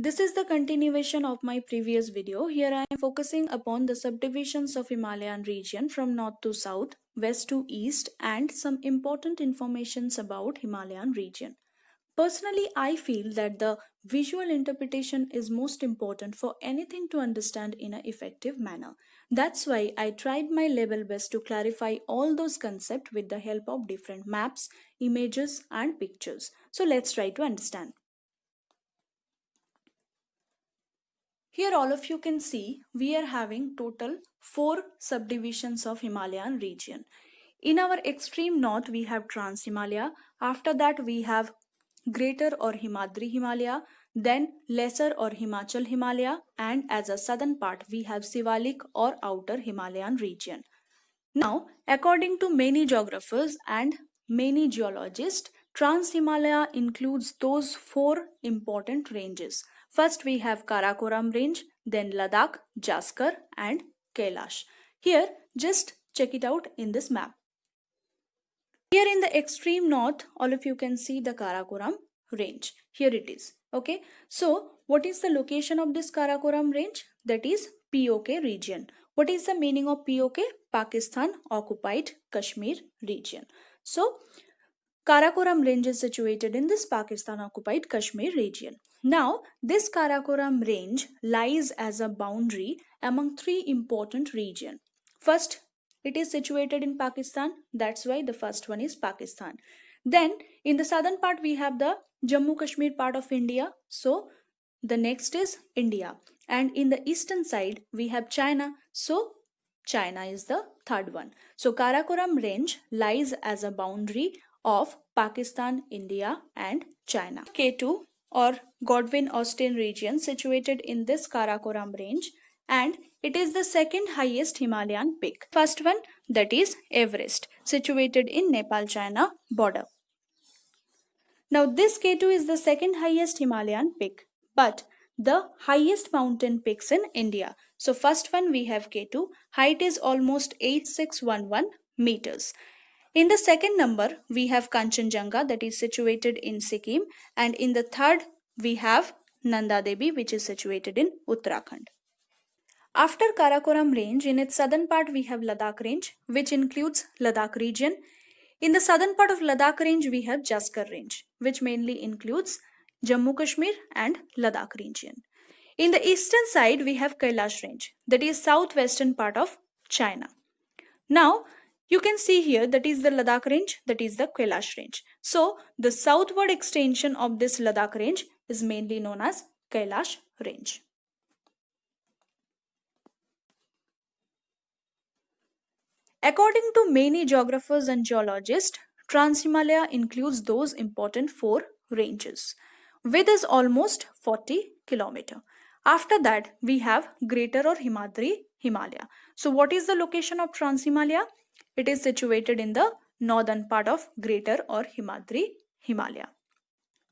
This is the continuation of my previous video. Here I am focusing upon the subdivisions of Himalayan region from north to south, west to east, and some important informations about Himalayan region. Personally, I feel that the visual interpretation is most important for anything to understand in an effective manner. That's why I tried my level best to clarify all those concepts with the help of different maps, images, and pictures. So let's try to understand. Here all of you can see we are having total 4 subdivisions of Himalayan region. In our extreme north we have Trans Himalaya, after that we have Greater or Himadri Himalaya, then Lesser or Himachal Himalaya, and as a southern part we have Sivalik or Outer Himalayan region. Now, according to many geographers and many geologists, Trans Himalaya includes those 4 important ranges. First, we have Karakoram range, then Ladakh, Jaskar, and Kailash. Here, just check it out in this map. Here in the extreme north, all of you can see the Karakoram range. Here it is. Okay. So, what is the location of this Karakoram range? That is POK region. What is the meaning of POK? Pakistan Occupied Kashmir region. So, Karakoram range is situated in this Pakistan Occupied Kashmir region. Now, this Karakoram range lies as a boundary among 3 important regions. First, it is situated in Pakistan. That's why the first one is Pakistan. Then, in the southern part, we have the Jammu Kashmir part of India. So, the next is India. And in the eastern side, we have China. So, China is the third one. So, Karakoram range lies as a boundary of Pakistan, India, and China. K2 or Godwin Austen region situated in this Karakoram range, and it is the second highest Himalayan peak. First one, that is Everest, situated in Nepal-China border. Now this K2 is the second highest Himalayan peak, but the highest mountain peaks in India. So first one we have K2, height is almost 8611 meters. In the second number, we have Kanchenjunga that is situated in Sikkim, and in the third, we have Nanda Devi which is situated in Uttarakhand. After Karakoram range, in its southern part, we have Ladakh range which includes Ladakh region. In the southern part of Ladakh range, we have Jaskar range which mainly includes Jammu Kashmir and Ladakh region. In the eastern side, we have Kailash range that is southwestern part of China. Now, you can see here that is the Ladakh range, that is the Kailash range. So, the southward extension of this Ladakh range is mainly known as Kailash range. According to many geographers and geologists, Trans-Himalaya includes those important 4 ranges. Width is almost 40 km. After that, we have Greater or Himadri Himalaya. So, what is the location of Trans-Himalaya? It is situated in the northern part of Greater or Himadri Himalaya.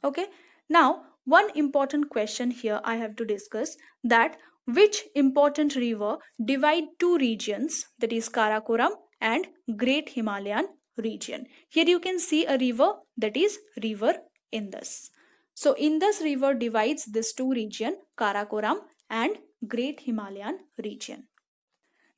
Okay. Now, one important question here I have to discuss, that which important river divide 2 regions, that is Karakoram and Great Himalayan region. Here you can see a river, that is river Indus. So Indus river divides this 2 region, Karakoram and Great Himalayan region.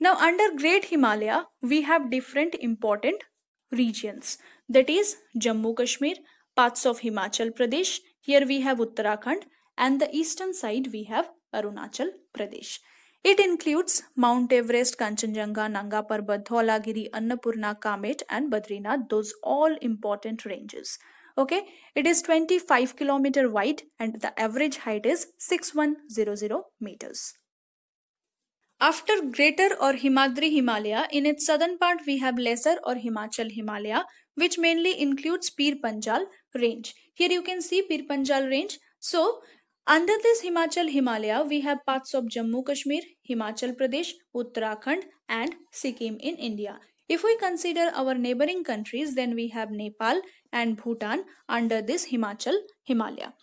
Now under Great Himalaya, we have different important regions, that is Jammu Kashmir, parts of Himachal Pradesh, here we have Uttarakhand, and the eastern side we have Arunachal Pradesh. It includes Mount Everest, Kanchenjunga, Nanga Parbat, Dhaulagiri, Annapurna, Kamet, and Badrinath, those all important ranges. Okay, it is 25 km wide and the average height is 6100 meters. After Greater or Himadri Himalaya, in its southern part we have Lesser or Himachal Himalaya, which mainly includes Pir Panjal range. Here you can see Pir Panjal range. So, under this Himachal Himalaya, we have parts of Jammu Kashmir, Himachal Pradesh, Uttarakhand, and Sikkim in India. If we consider our neighboring countries, then we have Nepal and Bhutan under this Himachal Himalaya.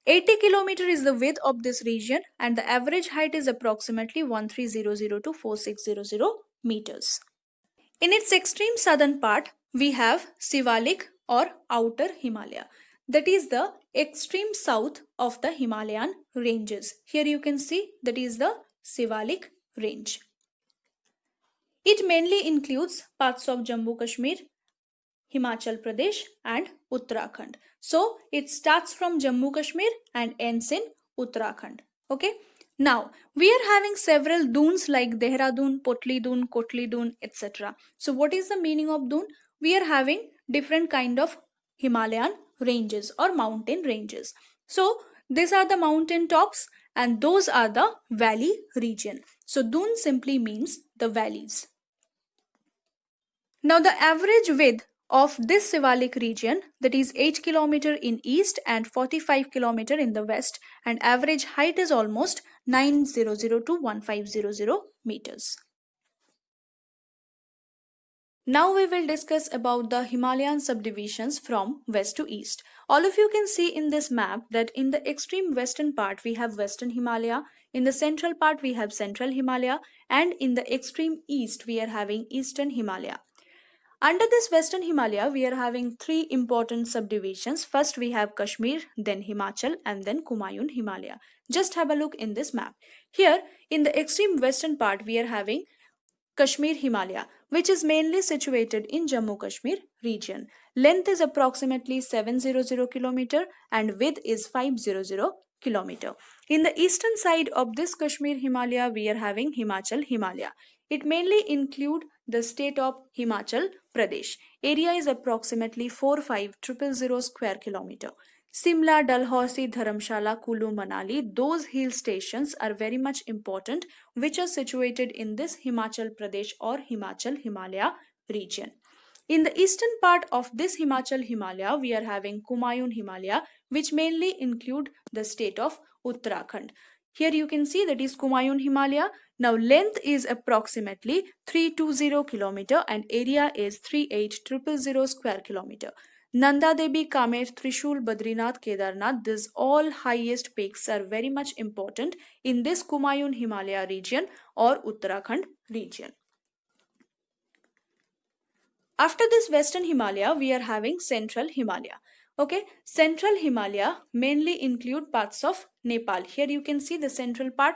80 km is the width of this region and the average height is approximately 1300 to 4600 meters. In its extreme southern part, we have Sivalik or Outer Himalaya. That is the extreme south of the Himalayan ranges. Here you can see that is the Sivalik range. It mainly includes parts of Jammu Kashmir, Himachal Pradesh and Uttarakhand. So it starts from Jammu Kashmir and ends in Uttarakhand. Okay. Now we are having several dunes like Dehradun, Potli Dun, Kotli Dun, etc. So what is the meaning of dune? We are having different kind of Himalayan ranges or mountain ranges. So these are the mountain tops and those are the valley region. So dune simply means the valleys. Now the average width of this Sivalik region, that is 8 km in east and 45 km in the west, and average height is almost 900 to 1500 meters. Now we will discuss about the Himalayan subdivisions from west to east. All of you can see in this map that in the extreme western part we have Western Himalaya, in the central part we have Central Himalaya, and in the extreme east we are having Eastern Himalaya. Under this Western Himalaya, we are having three important subdivisions. First, we have Kashmir, then Himachal, and then Kumaun Himalaya. Just have a look in this map. Here, in the extreme western part, we are having Kashmir Himalaya, which is mainly situated in Jammu Kashmir region. Length is approximately 700 km and width is 500 km. In the eastern side of this Kashmir Himalaya, we are having Himachal Himalaya. It mainly include the state of Himachal Pradesh. Area is approximately 45,000 square kilometer. Simla, Dalhousie, Dharamshala, Kulu, Manali, those hill stations are very much important which are situated in this Himachal Pradesh or Himachal Himalaya region. In the eastern part of this Himachal Himalaya, we are having Kumaun Himalaya, which mainly include the state of Uttarakhand. Here you can see that is Kumaun Himalaya. Now length is approximately 320 km and area is 38,000 square kilometer. Nanda Devi, Kamer, Trishul, Badrinath, Kedarnath, these all highest peaks are very much important in this Kumaun Himalaya region or Uttarakhand region. After this Western Himalaya, we are having Central Himalaya. Okay, Central Himalaya mainly include parts of Nepal. Here you can see the central part.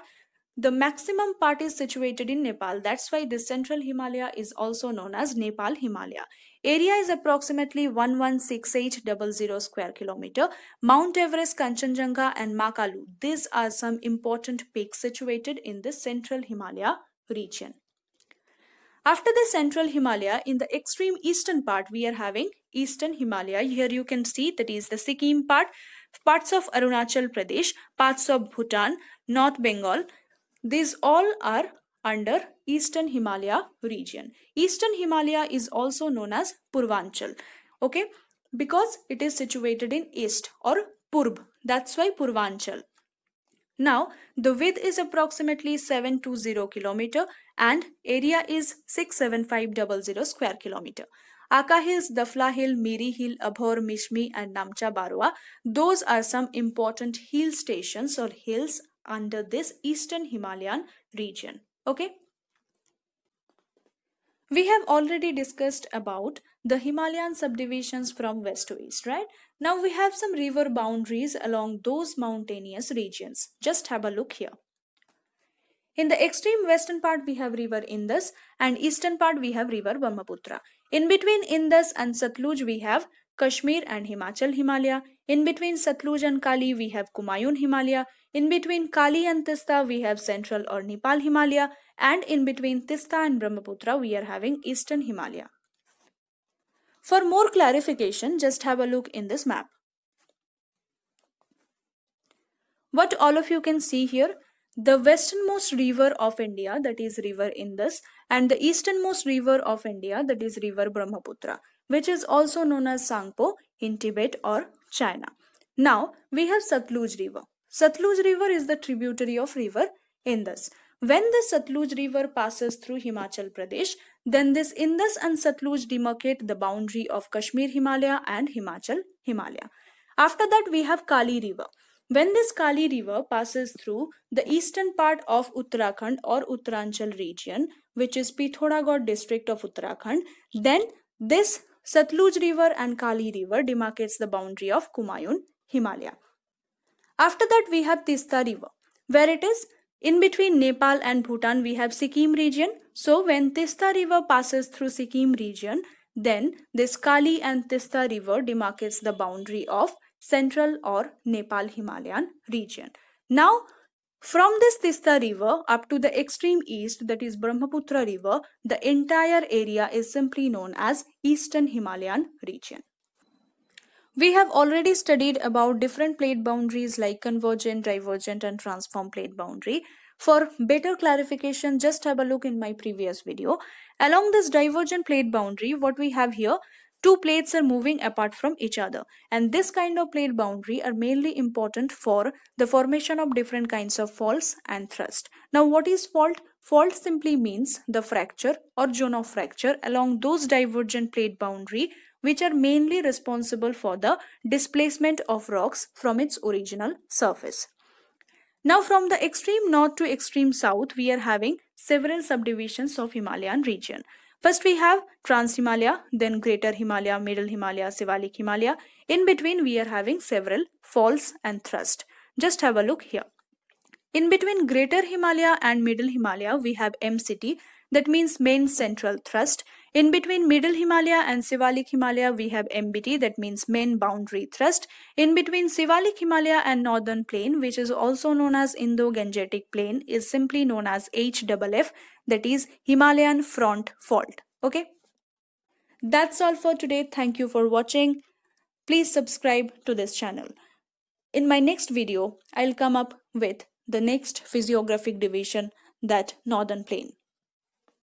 The maximum part is situated in Nepal. That's why this Central Himalaya is also known as Nepal Himalaya. Area is approximately 116800 square kilometer. Mount Everest, Kanchenjunga and Makalu. These are some important peaks situated in the Central Himalaya region. After the Central Himalaya, in the extreme eastern part, we are having Eastern Himalaya. Here you can see that is the Sikkim part, parts of Arunachal Pradesh, parts of Bhutan, North Bengal. These all are under Eastern Himalaya region. Eastern Himalaya is also known as Purvanchal. Okay, because it is situated in east or Purb. That's why Purvanchal. Now, the width is approximately 720 km and area is 67500 square kilometer. Aka Hills, Dafla Hill, Miri Hill, Abhor, Mishmi and Namcha Barwa, those are some important hill stations or hills under this Eastern Himalayan region. Okay. We have already discussed about the Himalayan subdivisions from west to east, right? Now we have some river boundaries along those mountainous regions. Just have a look here. In the extreme western part, we have river Indus and eastern part, we have river Brahmaputra. In between Indus and Satluj, we have Kashmir and Himachal Himalaya. In between Satluj and Kali, we have Kumaun Himalaya. In between Kali and Tista, we have Central or Nepal Himalaya. And in between Tista and Brahmaputra, we are having Eastern Himalaya. For more clarification, just have a look in this map. What all of you can see here, the westernmost river of India, that is river Indus, and the easternmost river of India, that is river Brahmaputra, which is also known as Sangpo in Tibet or China. Now we have Satluj river. Satluj river is the tributary of river Indus. When the Satluj river passes through Himachal Pradesh, then this Indus and Satluj demarcate the boundary of Kashmir Himalaya and Himachal Himalaya. After that we have Kali river. When this Kali river passes through the eastern part of Uttarakhand or Uttaranchal region, which is Pithoragarh district of Uttarakhand, then this Satluj river and Kali river demarcates the boundary of Kumaun Himalaya. After that, we have Tista River, where it is in between Nepal and Bhutan. We have Sikkim region. So when Tista River passes through Sikkim region, then this Kali and Tista River demarcates the boundary of Central or Nepal Himalayan region. Now, from this Tista River up to the extreme east, that is Brahmaputra River, the entire area is simply known as Eastern Himalayan region. We have already studied about different plate boundaries like convergent, divergent and transform plate boundary. For better clarification, just have a look in my previous video. Along this divergent plate boundary, what we have here, two plates are moving apart from each other, and this kind of plate boundary are mainly important for the formation of different kinds of faults and thrust. Now, what is fault? Fault simply means the fracture or zone of fracture along those divergent plate boundary which are mainly responsible for the displacement of rocks from its original surface. Now, from the extreme north to extreme south, we are having several subdivisions of Himalayan region. First, we have Trans Himalaya, then Greater Himalaya, Middle Himalaya, Sivalik Himalaya. In between, we are having several faults and thrust. Just have a look here. In between Greater Himalaya and Middle Himalaya, we have MCT, that means main central thrust. In between Middle Himalaya and Sivalik Himalaya, we have MBT, that means main boundary thrust. In between Sivalik Himalaya and Northern Plain, which is also known as Indo-Gangetic Plain, is simply known as HFF, that is Himalayan Front Fault. Okay? That's all for today. Thank you for watching. Please subscribe to this channel. In my next video, I'll come up with the next physiographic division, that Northern Plain.